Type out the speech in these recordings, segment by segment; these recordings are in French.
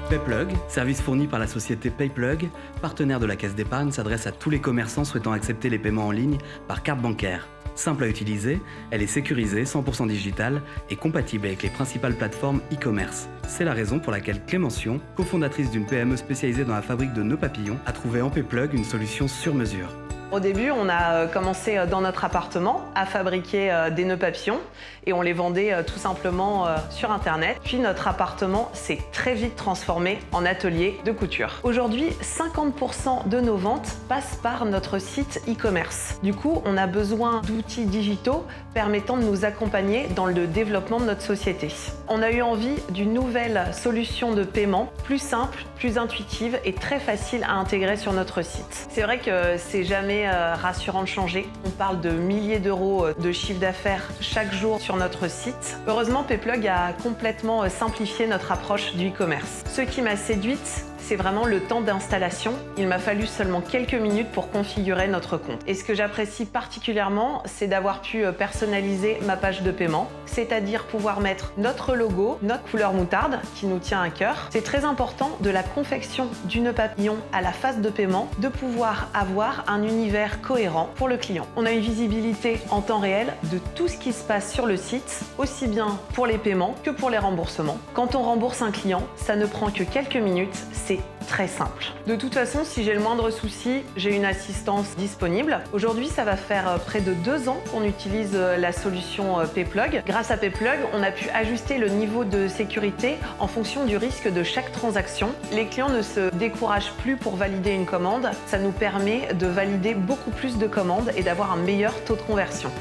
PayPlug, service fourni par la société PayPlug, partenaire de la Caisse d'épargne, s'adresse à tous les commerçants souhaitant accepter les paiements en ligne par carte bancaire. Simple à utiliser, elle est sécurisée, 100% digitale et compatible avec les principales plateformes e-commerce. C'est la raison pour laquelle Clémention, cofondatrice d'une PME spécialisée dans la fabrique de nœuds papillons, a trouvé en PayPlug une solution sur mesure. Au début, on a commencé dans notre appartement à fabriquer des nœuds papillons et on les vendait tout simplement sur Internet. Puis notre appartement s'est très vite transformé en atelier de couture. Aujourd'hui, 50% de nos ventes passent par notre site e-commerce. Du coup, on a besoin d'outils digitaux permettant de nous accompagner dans le développement de notre société. On a eu envie d'une nouvelle solution de paiement plus simple, plus intuitive et très facile à intégrer sur notre site. C'est vrai que c'est jamais rassurant de changer. On parle de milliers d'euros de chiffre d'affaires chaque jour sur notre site. Heureusement, PayPlug a complètement simplifié notre approche du e-commerce. Ce qui m'a séduite, c'est vraiment le temps d'installation. Il m'a fallu seulement quelques minutes pour configurer notre compte. Et ce que j'apprécie particulièrement, c'est d'avoir pu personnaliser ma page de paiement, c'est-à-dire pouvoir mettre notre logo, notre couleur moutarde qui nous tient à cœur. C'est très important de la confection du nœud papillon à la phase de paiement, de pouvoir avoir un univers cohérent pour le client. On a une visibilité en temps réel de tout ce qui se passe sur le site, aussi bien pour les paiements que pour les remboursements. Quand on rembourse un client, ça ne prend que quelques minutes, c'est très simple. De toute façon, si j'ai le moindre souci, j'ai une assistance disponible. Aujourd'hui, ça va faire près de 2 ans qu'on utilise la solution PayPlug. Grâce à PayPlug, on a pu ajuster le niveau de sécurité en fonction du risque de chaque transaction. Les clients ne se découragent plus pour valider une commande. Ça nous permet de valider beaucoup plus de commandes et d'avoir un meilleur taux de conversion.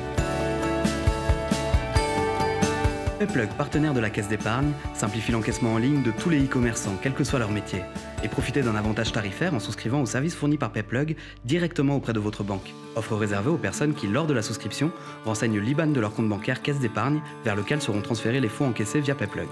PayPlug, partenaire de la Caisse d'épargne, simplifie l'encaissement en ligne de tous les e-commerçants, quel que soit leur métier. Et profitez d'un avantage tarifaire en souscrivant aux services fournis par PayPlug directement auprès de votre banque. Offre réservée aux personnes qui, lors de la souscription, renseignent l'IBAN de leur compte bancaire Caisse d'épargne vers lequel seront transférés les fonds encaissés via PayPlug.